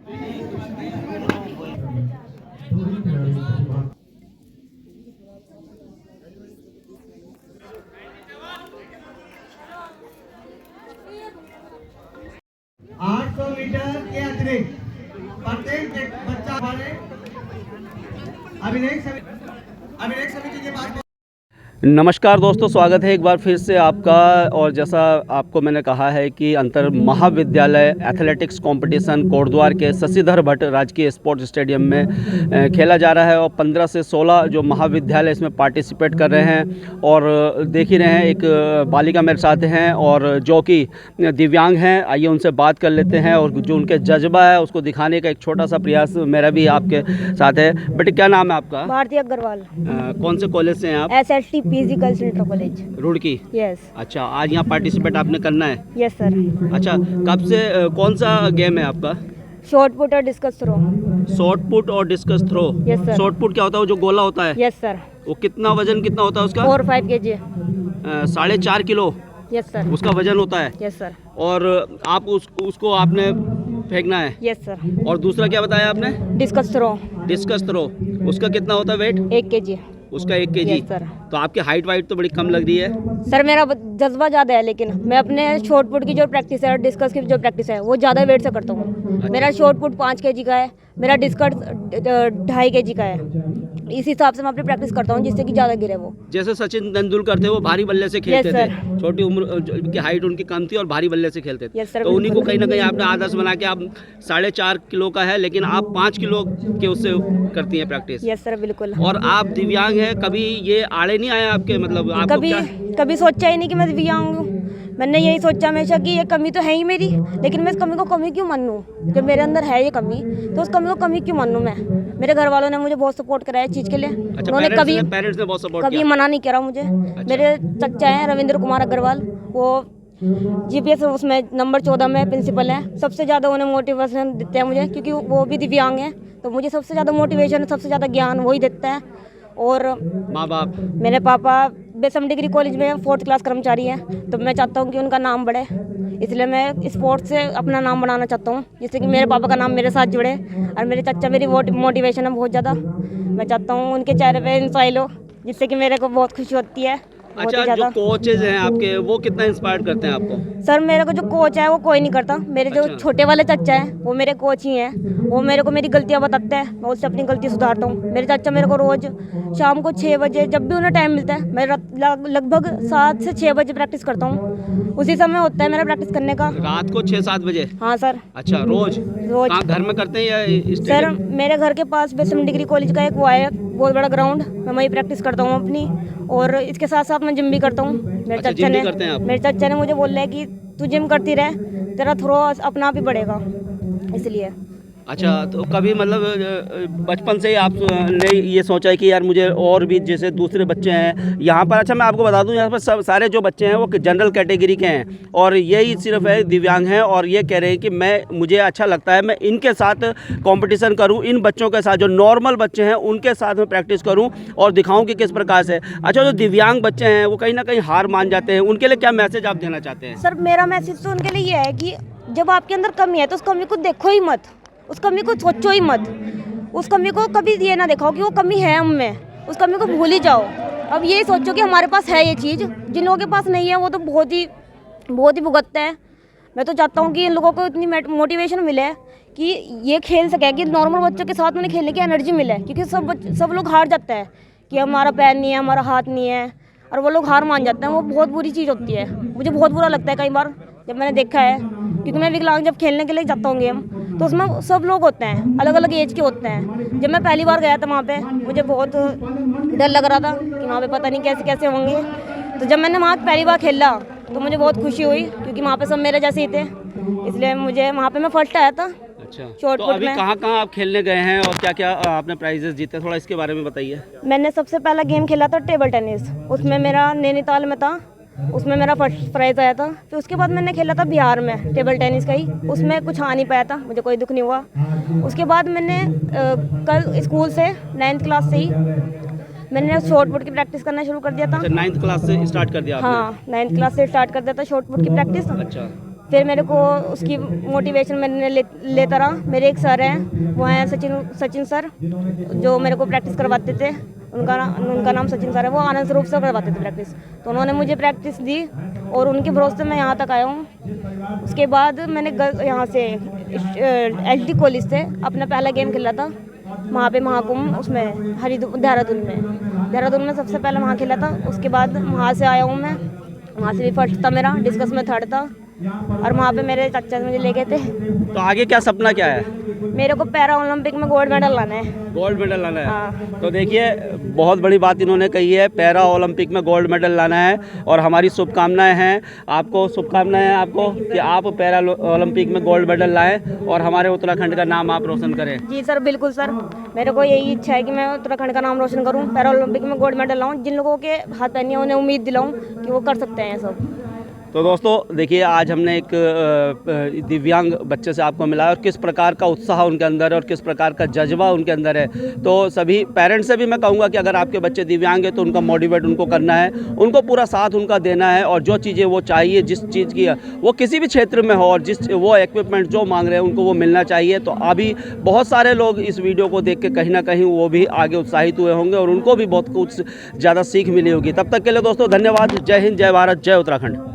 Metre के अतिरिक्त प्रत्येक बच्चा वाले अभिनय समिति के पास। नमस्कार दोस्तों, स्वागत है एक बार फिर से आपका। और जैसा आपको मैंने कहा है कि अंतर महाविद्यालय एथलेटिक्स कंपटीशन कोटद्वार के शशिधर भट्ट राजकीय स्पोर्ट्स स्टेडियम में खेला जा रहा है और 15 से 16 जो महाविद्यालय इसमें पार्टिसिपेट कर रहे हैं। और देख ही रहे हैं, एक बालिका मेरे साथ हैं और जो कि दिव्यांग हैं। आइए उनसे बात कर लेते हैं और जो उनके जज्बा है उसको दिखाने का एक छोटा सा प्रयास मेरा भी आपके साथ है। बेटे, क्या नाम है आपका? भारती अग्रवाल। कौन से कॉलेज से हैं आप? SLT PG girls inter college, Roorkee. Yes. अच्छा, आज यहाँ पार्टिसिपेट आपने करना है? Yes sir. अच्छा, कब से कौन सा गेम है आपका? शॉर्ट पुट और डिस्कस थ्रो। शॉर्ट पुट और discus throw. Yes sir. Shot put क्या होता है? वो जो गोला होता है? Yes sir. वो कितना वजन कितना होता है उसका? 4-5 kg। 4.5 kilo yes sir. उसका वजन होता है। Yes sir. और आप उसको आपने फेंकना है? Yes sir. और दूसरा क्या बताया आपने? Discus throw. डिस्कस थ्रो, उसका कितना होता है वेट? 1 kg। उसका 1 kg। Yes sir. तो आपकी हाइट वाइट तो बड़ी कम लग रही है। सर मेरा जज्बा ज़्यादा है, लेकिन मैं अपने शॉर्ट पुट की जो प्रैक्टिस है और डिस्कस की जो प्रैक्टिस है वो ज़्यादा वेट से करता हूँ। मेरा शॉर्ट पुट 5 kg का है, मेरा डिस्कस 2.5 kg का है। इस हिसाब से मैं अपनी प्रैक्टिस करता हूँ जिससे कि ज़्यादा गिरे वो। जैसे सचिन तेंदुलकर थे, वो भारी बल्ले से खेलते Yes, थे। छोटी उम्र की हाइट उनकी कम थी और भारी बल्ले से खेलते थे। Yes, sir, तो उन्हीं को बिल्कुल। कहीं ना कहीं आपने आदर्श बना के, आप 4.5 किलो का है लेकिन आप 5 किलो के उससे करती हैं प्रैक्टिस। यस सर, बिल्कुल। और आप दिव्यांग हैं, कभी ये आड़े नहीं आया आपके? मतलब आपको कभी सोचा ही नहीं कि मैं दिव्यांग हूँ। मैंने यही सोचा हमेशा कि ये कमी तो है ही मेरी, लेकिन मैं इस कमी को कमी क्यों मानूं? जब मेरे अंदर है ये कमी, तो उस कमी को कमी क्यों मानूं मैं? मेरे घर वालों ने मुझे बहुत सपोर्ट करा है इस चीज़ के लिए। अच्छा, उन्होंने पेरेंट्स ने बहुत सपोर्ट कभी किया? मना नहीं करा मुझे। मेरे चचा हैं रविंद्र कुमार अग्रवाल, वो GPS उसमें नंबर 14 में प्रिंसिपल हैं। सबसे ज़्यादा उन्हें मोटिवेशन देते हैं मुझे, क्योंकि वो भी दिव्यांग हैं। तो मुझे सबसे ज़्यादा मोटिवेशन, सबसे ज़्यादा ज्ञान वही देता है। और माँ बाप? मेरे पापा बेसम डिग्री कॉलेज में 4th क्लास कर्मचारी हैं, तो मैं चाहता हूँ कि उनका नाम बढ़े, इसलिए मैं स्पोर्ट्स से अपना नाम बनाना चाहता हूँ, जिससे कि मेरे पापा का नाम मेरे साथ जुड़े। और मेरे चाचा मेरी मोटिवेशन है बहुत ज़्यादा। मैं चाहता हूँ उनके चेहरे पे इंस्माइल हो, जिससे कि मेरे को बहुत खुशी होती है। अच्छा, जो कोचेज हैं आपके, वो कितना इंस्पायर करते हैं आपको? सर मेरे को जो कोच है वो कोई नहीं करता। मेरे जो छोटे वाले चाचा हैं वो मेरे कोच ही हैं। वो मेरे को मेरी गलतियां बताते हैं, मैं उससे अपनी गलती सुधारता हूँ। मेरे चाचा मेरे को रोज़ शाम को 6 बजे, जब भी उन्हें टाइम मिलता है, मैं लगभग 7 से 6 बजे प्रैक्टिस करता हूँ। उसी समय होता है मेरा प्रैक्टिस करने का। रात को 6-7 बजे? हाँ सर। अच्छा, रोज घर में करते हैं या सर मेरे घर के पास बेसम डिग्री कॉलेज का एक वो है बहुत बड़ा ग्राउंड, मैं वहीं प्रैक्टिस करता हूँ अपनी। और इसके साथ साथ मैं जिम भी करता हूँ। मेरे चाचा ने मुझे बोला है कि तू जिम करती रहे, तेरा थ्रो अपना आप ही बढ़ेगा, इसलिए। अच्छा, तो कभी मतलब बचपन से ही आपने ये सोचा है कि यार मुझे और भी जैसे दूसरे बच्चे हैं यहाँ पर? अच्छा, मैं आपको बता दूँ, यहाँ पर सब सारे जो बच्चे हैं वो जनरल कैटेगरी के हैं और यही सिर्फ है दिव्यांग हैं। और ये कह रहे हैं कि मुझे अच्छा लगता है मैं इनके साथ कंपटीशन करूँ, इन बच्चों के साथ जो नॉर्मल बच्चे हैं उनके साथ में प्रैक्टिस करूँ और दिखाऊँ कि किस प्रकार से। अच्छा, जो दिव्यांग बच्चे हैं वो कहीं ना कहीं हार मान जाते हैं, उनके लिए क्या मैसेज आप देना चाहते हैं? सर मेरा मैसेज तो उनके लिए ये है कि जब आपके अंदर कमी है तो उस कमी को देखो ही मत, उस कमी को सोचो ही मत। उस कमी को कभी ये ना दिखाओ कि वो कमी है हम में, उस कमी को भूल ही जाओ। अब यही सोचो कि हमारे पास है ये चीज़, जिन लोगों के पास नहीं है वो तो बहुत ही भुगतते हैं। मैं तो चाहता हूँ कि इन लोगों को इतनी मोटिवेशन मिले कि ये खेल सके, कि नॉर्मल बच्चों के साथ उन्हें खेलने की एनर्जी मिले। क्योंकि सब लोग हार जाते हैं कि हमारा पैर नहीं है, हमारा हाथ नहीं है, और वो लोग हार मान जाते हैं। वो बहुत बुरी चीज़ होती है, मुझे बहुत बुरा लगता है कई बार जब मैंने देखा है। क्योंकि मैं विकलांग जब खेलने के लिए जाता हूँ गेम, तो उसमें सब लोग होते हैं, अलग अलग एज के होते हैं। जब मैं पहली बार गया था वहाँ पे, मुझे बहुत डर लग रहा था कि वहाँ पे पता नहीं कैसे कैसे होंगे। तो जब मैंने वहाँ पहली बार खेला तो मुझे बहुत खुशी हुई, क्योंकि वहाँ पे सब मेरे जैसे ही थे, इसलिए मुझे वहाँ पे मैं फर्स्ट आया था। अच्छा, शॉर्ट तो पुट अभी में कहाँ आप खेलने गए हैं और क्या क्या आपने प्राइजेस जीते, थोड़ा इसके बारे में बताइए। मैंने सबसे पहला गेम खेला था टेबल टेनिस, उसमें मेरा नैनीताल में था, उसमें मेरा फर्स्ट प्राइज़ आया था। फिर उसके बाद मैंने खेला था बिहार में टेबल टेनिस का ही, उसमें कुछ आ नहीं पाया था, मुझे कोई दुख नहीं हुआ। उसके बाद मैंने कल स्कूल से 9th क्लास से ही मैंने शॉर्ट पुट की प्रैक्टिस करना शुरू कर दिया था। अच्छा, 9th क्लास से स्टार्ट कर दिया आपने? हाँ, 9th क्लास से स्टार्ट कर दिया था शॉर्ट पुट की प्रैक्टिस। अच्छा। फिर मेरे को उसकी मोटिवेशन मैंने लेता रहा। मेरे एक सर हैं, वो हैं सचिन सर, जो मेरे को प्रैक्टिस करवाते थे। उनका नाम सचिन सर है, वो आनंद स्वरूप से करवाते थे प्रैक्टिस। तो उन्होंने मुझे प्रैक्टिस दी और उनके भरोसे मैं यहाँ तक आया हूँ। उसके बाद मैंने यहाँ से LT कॉलेज से अपना पहला गेम खेला था, वहाँ पे महाकुंभ, उसमें देहरादून में सबसे पहले वहाँ खेला था। उसके बाद वहाँ से आया हूँ मैं, वहाँ से भी फर्स्ट था मेरा, डिस्कस में थर्ड था, और वहाँ पे मेरे चाचा मुझे ले गए थे। तो आगे क्या सपना क्या है? मेरे को पैरा ओलंपिक में गोल्ड मेडल लाना है। गोल्ड मेडल लाना है। हाँ। तो देखिए, बहुत बड़ी बात इन्होंने कही है, पैरा ओलंपिक में गोल्ड मेडल लाना है, और हमारी शुभकामनाएं हैं आपको, कि आप पैरा ओलंपिक में गोल्ड मेडल लाएं और हमारे उत्तराखंड का नाम आप रोशन करें। जी सर, बिल्कुल सर, मेरे को यही इच्छा है कि मैं उत्तराखंड का नाम रोशन करूं, पैरा ओलंपिक में गोल्ड मेडल लाऊं। जिन लोगों के हाथ पैर नहीं है उन्हें उम्मीद दिलाऊं कि वो कर सकते हैं ये सब। तो दोस्तों देखिए, आज हमने एक दिव्यांग बच्चे से आपको मिला और किस प्रकार का उत्साह उनके अंदर है और किस प्रकार का जज्बा उनके अंदर है। तो सभी पेरेंट्स से भी मैं कहूँगा कि अगर आपके बच्चे दिव्यांग है तो उनका मोटिवेट उनको करना है, उनको पूरा साथ उनका देना है, और जो चीज़ें वो चाहिए, जिस चीज़ की वो किसी भी क्षेत्र में हो, और जिस वो इक्विपमेंट जो मांग रहे हैं उनको वो मिलना चाहिए। तो अभी बहुत सारे लोग इस वीडियो को देख के कहीं ना कहीं वो भी आगे उत्साहित हुए होंगे और उनको भी बहुत कुछ ज़्यादा सीख मिली होगी। तब तक के लिए दोस्तों धन्यवाद। जय हिंद, जय भारत, जय उत्तराखंड।